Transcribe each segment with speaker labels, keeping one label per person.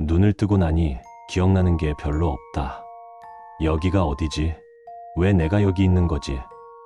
Speaker 1: 눈을 뜨고 나니 기억나는 게 별로 없다. 여기가 어디지? 왜 내가 여기 있는 거지?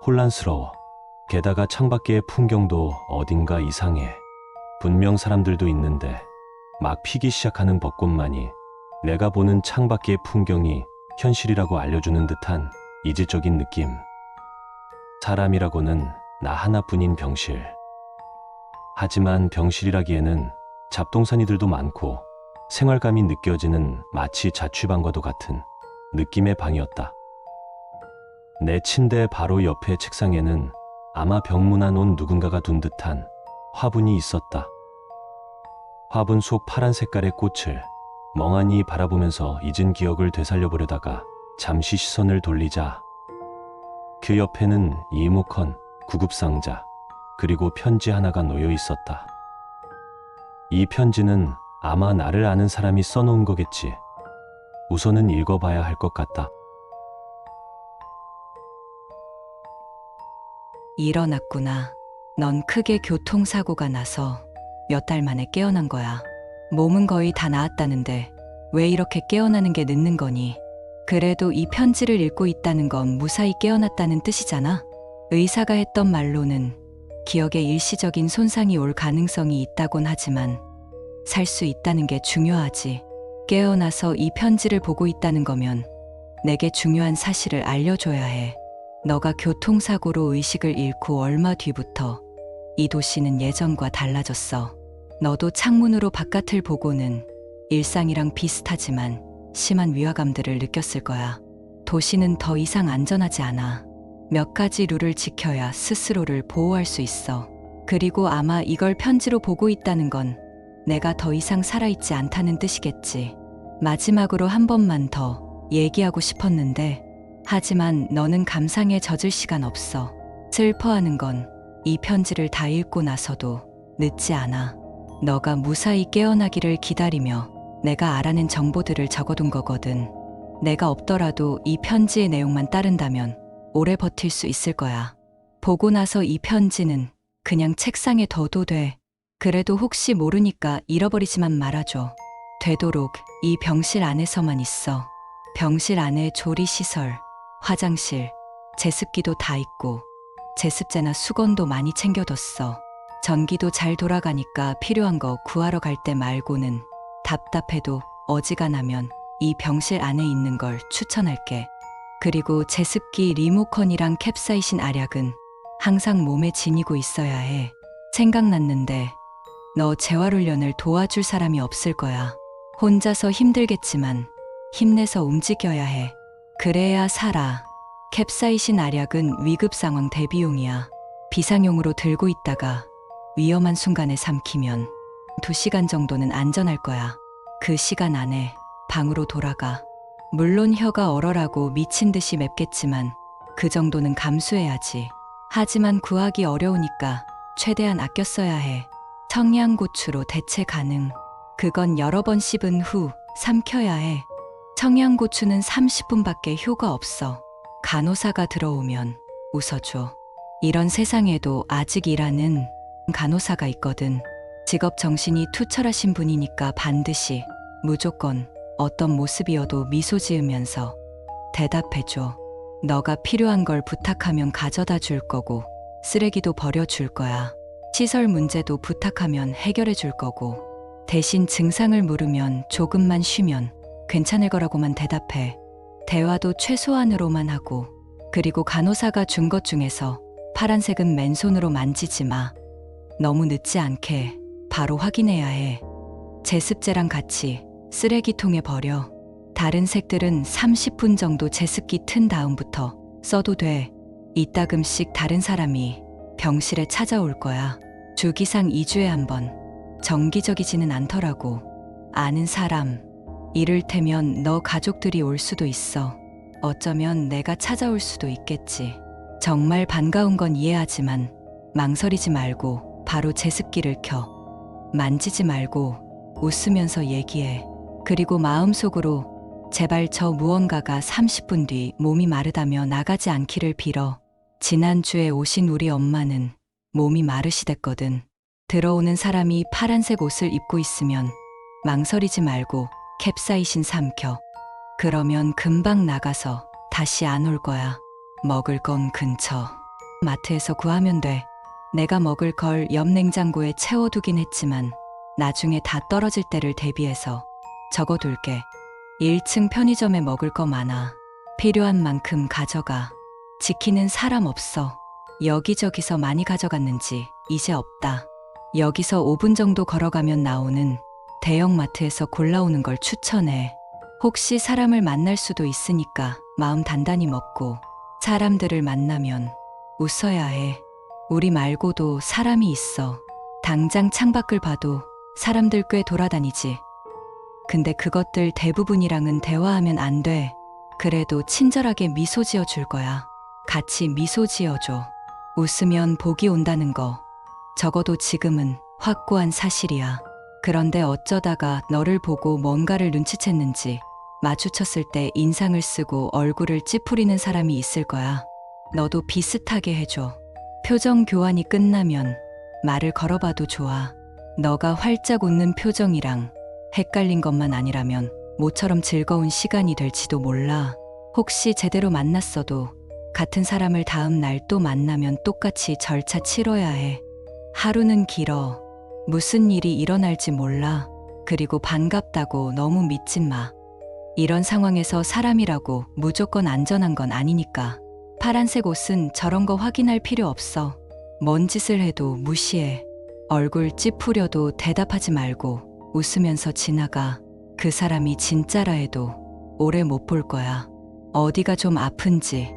Speaker 1: 혼란스러워. 게다가 창밖의 풍경도 어딘가 이상해. 분명 사람들도 있는데 막 피기 시작하는 벚꽃만이 내가 보는 창밖의 풍경이 현실이라고 알려주는 듯한 이질적인 느낌. 사람이라고는 나 하나뿐인 병실. 하지만 병실이라기에는 잡동사니들도 많고 생활감이 느껴지는 마치 자취방과도 같은 느낌의 방이었다. 내 침대 바로 옆에 책상에는 아마 병문안 온 누군가가 둔 듯한 화분이 있었다. 화분 속 파란 색깔의 꽃을 멍하니 바라보면서 잊은 기억을 되살려보려다가 잠시 시선을 돌리자 그 옆에는 이모컨, 구급상자, 그리고 편지 하나가 놓여 있었다. 이 편지는 아마 나를 아는 사람이 써놓은 거겠지. 우선은 읽어봐야 할 것 같다.
Speaker 2: 일어났구나. 넌 크게 교통사고가 나서 몇 달 만에 깨어난 거야. 몸은 거의 다 나았다는데 왜 이렇게 깨어나는 게 늦는 거니? 그래도 이 편지를 읽고 있다는 건 무사히 깨어났다는 뜻이잖아. 의사가 했던 말로는 기억에 일시적인 손상이 올 가능성이 있다곤 하지만 살 수 있다는 게 중요하지. 깨어나서 이 편지를 보고 있다는 거면 내게 중요한 사실을 알려줘야 해. 너가 교통사고로 의식을 잃고 얼마 뒤부터 이 도시는 예전과 달라졌어. 너도 창문으로 바깥을 보고는 일상이랑 비슷하지만 심한 위화감들을 느꼈을 거야. 도시는 더 이상 안전하지 않아. 몇 가지 룰을 지켜야 스스로를 보호할 수 있어. 그리고 아마 이걸 편지로 보고 있다는 건 내가 더 이상 살아있지 않다는 뜻이겠지. 마지막으로 한 번만 더 얘기하고 싶었는데 하지만 너는 감상에 젖을 시간 없어. 슬퍼하는 건 이 편지를 다 읽고 나서도 늦지 않아. 너가 무사히 깨어나기를 기다리며 내가 알아낸 정보들을 적어둔 거거든. 내가 없더라도 이 편지의 내용만 따른다면 오래 버틸 수 있을 거야. 보고 나서 이 편지는 그냥 책상에 둬도 돼. 그래도 혹시 모르니까 잃어버리지만 말아줘. 되도록 이 병실 안에서만 있어. 병실 안에 조리시설, 화장실, 제습기도 다 있고 제습제나 수건도 많이 챙겨뒀어. 전기도 잘 돌아가니까 필요한 거 구하러 갈 때 말고는 답답해도 어지간하면 이 병실 안에 있는 걸 추천할게. 그리고 제습기 리모컨이랑 캡사이신 알약은 항상 몸에 지니고 있어야 해. 생각났는데 너 재활훈련을 도와줄 사람이 없을 거야. 혼자서 힘들겠지만 힘내서 움직여야 해. 그래야 살아. 캡사이신 알약은 위급 상황 대비용이야. 비상용으로 들고 있다가 위험한 순간에 삼키면 2시간 정도는 안전할 거야. 그 시간 안에 방으로 돌아가. 물론 혀가 얼얼하고 미친 듯이 맵겠지만 그 정도는 감수해야지. 하지만 구하기 어려우니까 최대한 아껴 써야 해. 청양고추로 대체 가능. 그건 여러 번 씹은 후 삼켜야 해. 청양고추는 30분밖에 효가 없어. 간호사가 들어오면 웃어줘. 이런 세상에도 아직 일하는 간호사가 있거든. 직업 정신이 투철하신 분이니까 반드시 무조건 어떤 모습이어도 미소 지으면서 대답해줘. 너가 필요한 걸 부탁하면 가져다 줄 거고 쓰레기도 버려줄 거야. 시설 문제도 부탁하면 해결해 줄 거고 대신 증상을 물으면 조금만 쉬면 괜찮을 거라고만 대답해. 대화도 최소한으로만 하고 그리고 간호사가 준 것 중에서 파란색은 맨손으로 만지지 마. 너무 늦지 않게 바로 확인해야 해. 제습제랑 같이 쓰레기통에 버려. 다른 색들은 30분 정도 제습기 튼 다음부터 써도 돼. 이따금씩 다른 사람이 병실에 찾아올 거야. 주기상 2주에 한 번. 정기적이지는 않더라고. 아는 사람, 이를테면 너 가족들이 올 수도 있어. 어쩌면 내가 찾아올 수도 있겠지. 정말 반가운 건 이해하지만 망설이지 말고 바로 제습기를 켜. 만지지 말고 웃으면서 얘기해. 그리고 마음속으로 제발 저 무언가가 30분 뒤 몸이 마르다며 나가지 않기를 빌어. 지난주에 오신 우리 엄마는 몸이 마르시댔거든. 들어오는 사람이 파란색 옷을 입고 있으면 망설이지 말고 캡사이신 삼켜. 그러면 금방 나가서 다시 안 올 거야. 먹을 건 근처 마트에서 구하면 돼. 내가 먹을 걸 옆 냉장고에 채워두긴 했지만 나중에 다 떨어질 때를 대비해서 적어둘게. 1층 편의점에 먹을 거 많아. 필요한 만큼 가져가. 지키는 사람 없어. 여기저기서 많이 가져갔는지 이제 없다. 여기서 5분 정도 걸어가면 나오는 대형마트에서 골라오는 걸 추천해. 혹시 사람을 만날 수도 있으니까 마음 단단히 먹고. 사람들을 만나면 웃어야 해. 우리 말고도 사람이 있어. 당장 창밖을 봐도 사람들 꽤 돌아다니지. 근데 그것들 대부분이랑은 대화하면 안 돼. 그래도 친절하게 미소 지어 줄 거야. 같이 미소 지어줘. 웃으면 복이 온다는 거. 적어도 지금은 확고한 사실이야. 그런데 어쩌다가 너를 보고 뭔가를 눈치챘는지 마주쳤을 때 인상을 쓰고 얼굴을 찌푸리는 사람이 있을 거야. 너도 비슷하게 해줘. 표정 교환이 끝나면 말을 걸어봐도 좋아. 너가 활짝 웃는 표정이랑 헷갈린 것만 아니라면 모처럼 즐거운 시간이 될지도 몰라. 혹시 제대로 만났어도 같은 사람을 다음 날 또 만나면 똑같이 절차 치러야 해. 하루는 길어. 무슨 일이 일어날지 몰라. 그리고 반갑다고 너무 믿진 마. 이런 상황에서 사람이라고 무조건 안전한 건 아니니까. 파란색 옷은 저런 거 확인할 필요 없어. 뭔 짓을 해도 무시해. 얼굴 찌푸려도 대답하지 말고 웃으면서 지나가. 그 사람이 진짜라 해도 오래 못 볼 거야. 어디가 좀 아픈지,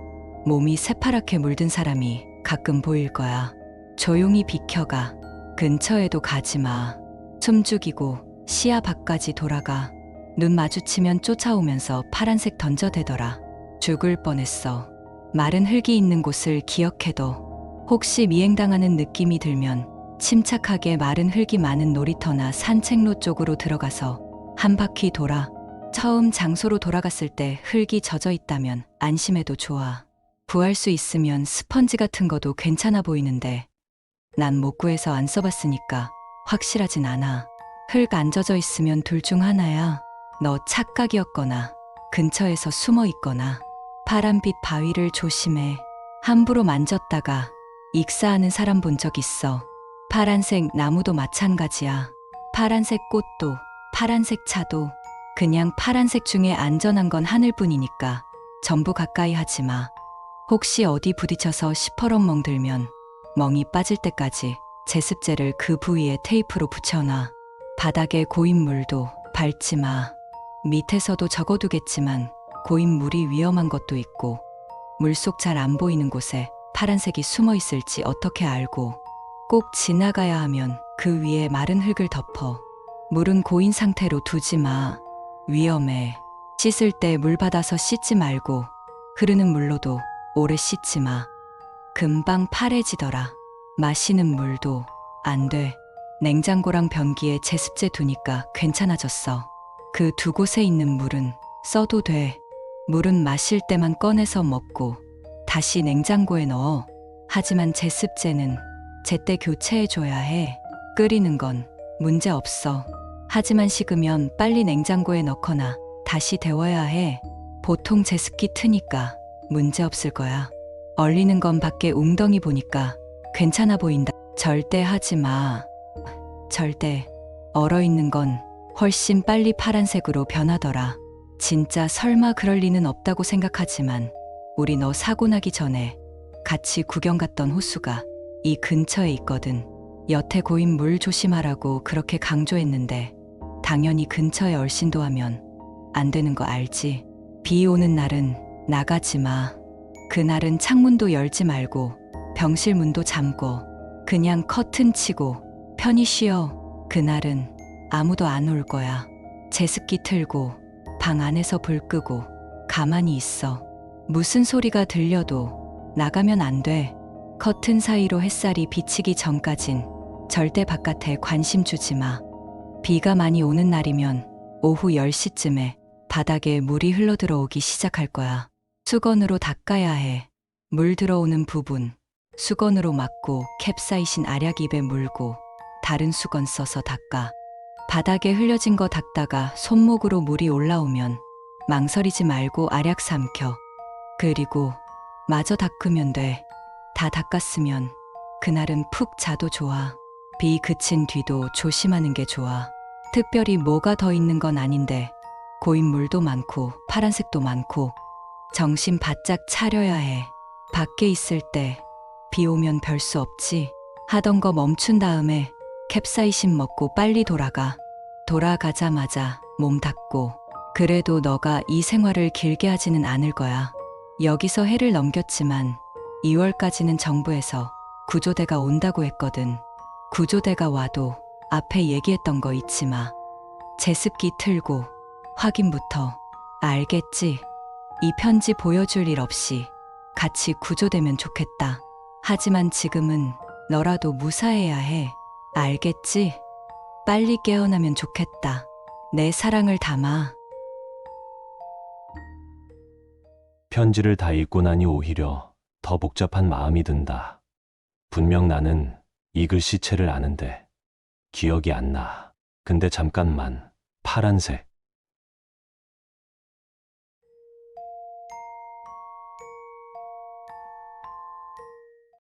Speaker 2: 몸이 새파랗게 물든 사람이 가끔 보일 거야. 조용히 비켜가. 근처에도 가지 마. 숨죽이고 시야 밖까지 돌아가. 눈 마주치면 쫓아오면서 파란색 던져대더라. 죽을 뻔했어. 마른 흙이 있는 곳을 기억해둬. 혹시 미행당하는 느낌이 들면 침착하게 마른 흙이 많은 놀이터나 산책로 쪽으로 들어가서 한 바퀴 돌아. 처음 장소로 돌아갔을 때 흙이 젖어 있다면 안심해도 좋아. 구할 수 있으면 스펀지 같은 거도 괜찮아 보이는데 난 못 구해서 안 써봤으니까 확실하진 않아. 흙 안 젖어 있으면 둘 중 하나야. 너 착각이었거나 근처에서 숨어 있거나. 파란빛 바위를 조심해. 함부로 만졌다가 익사하는 사람 본 적 있어. 파란색 나무도 마찬가지야. 파란색 꽃도, 파란색 차도. 그냥 파란색 중에 안전한 건 하늘뿐이니까 전부 가까이 하지 마. 혹시 어디 부딪혀서 시퍼런 멍들면 멍이 빠질 때까지 제습제를 그 부위에 테이프로 붙여놔. 바닥에 고인 물도 밟지 마. 밑에서도 적어두겠지만 고인 물이 위험한 것도 있고 물속 잘 안 보이는 곳에 파란색이 숨어 있을지 어떻게 알고. 꼭 지나가야 하면 그 위에 마른 흙을 덮어. 물은 고인 상태로 두지 마. 위험해. 씻을 때 물 받아서 씻지 말고 흐르는 물로도 오래 씻지 마. 금방 파래지더라. 마시는 물도 안 돼. 냉장고랑 변기에 제습제 두니까 괜찮아졌어. 그 두 곳에 있는 물은 써도 돼. 물은 마실 때만 꺼내서 먹고 다시 냉장고에 넣어. 하지만 제습제는 제때 교체해줘야 해. 끓이는 건 문제 없어. 하지만 식으면 빨리 냉장고에 넣거나 다시 데워야 해. 보통 제습기 트니까 문제 없을 거야. 얼리는 건 밖에 웅덩이 보니까 괜찮아 보인다. 절대 하지 마. 절대. 얼어있는 건 훨씬 빨리 파란색으로 변하더라. 진짜 설마 그럴 리는 없다고 생각하지만 우리 너 사고 나기 전에 같이 구경 갔던 호수가 이 근처에 있거든. 여태 고인 물 조심하라고 그렇게 강조했는데 당연히 근처에 얼씬도 하면 안 되는 거 알지? 비 오는 날은 나가지 마. 그날은 창문도 열지 말고 병실 문도 잠궈. 그냥 커튼 치고 편히 쉬어. 그날은 아무도 안 올 거야. 제습기 틀고 방 안에서 불 끄고 가만히 있어. 무슨 소리가 들려도 나가면 안 돼. 커튼 사이로 햇살이 비치기 전까진 절대 바깥에 관심 주지 마. 비가 많이 오는 날이면 오후 10시쯤에 바닥에 물이 흘러들어오기 시작할 거야. 수건으로 닦아야 해. 물 들어오는 부분 수건으로 막고 캡사이신 알약 입에 물고 다른 수건 써서 닦아. 바닥에 흘려진 거 닦다가 손목으로 물이 올라오면 망설이지 말고 알약 삼켜. 그리고 마저 닦으면 돼. 다 닦았으면 그날은 푹 자도 좋아. 비 그친 뒤도 조심하는 게 좋아. 특별히 뭐가 더 있는 건 아닌데 고인물도 많고 파란색도 많고 정신 바짝 차려야 해. 밖에 있을 때 비 오면 별 수 없지. 하던 거 멈춘 다음에 캡사이신 먹고 빨리 돌아가. 돌아가자마자 몸 닦고. 그래도 너가 이 생활을 길게 하지는 않을 거야. 여기서 해를 넘겼지만 2월까지는 정부에서 구조대가 온다고 했거든. 구조대가 와도 앞에 얘기했던 거 잊지 마. 제습기 틀고 확인부터. 알겠지? 이 편지 보여줄 일 없이 같이 구조되면 좋겠다. 하지만 지금은 너라도 무사해야 해. 알겠지? 빨리 깨어나면 좋겠다. 내 사랑을 담아.
Speaker 1: 편지를 다 읽고 나니 오히려 더 복잡한 마음이 든다. 분명 나는 이 글씨체를 아는데 기억이 안 나. 근데 잠깐만, 파란색.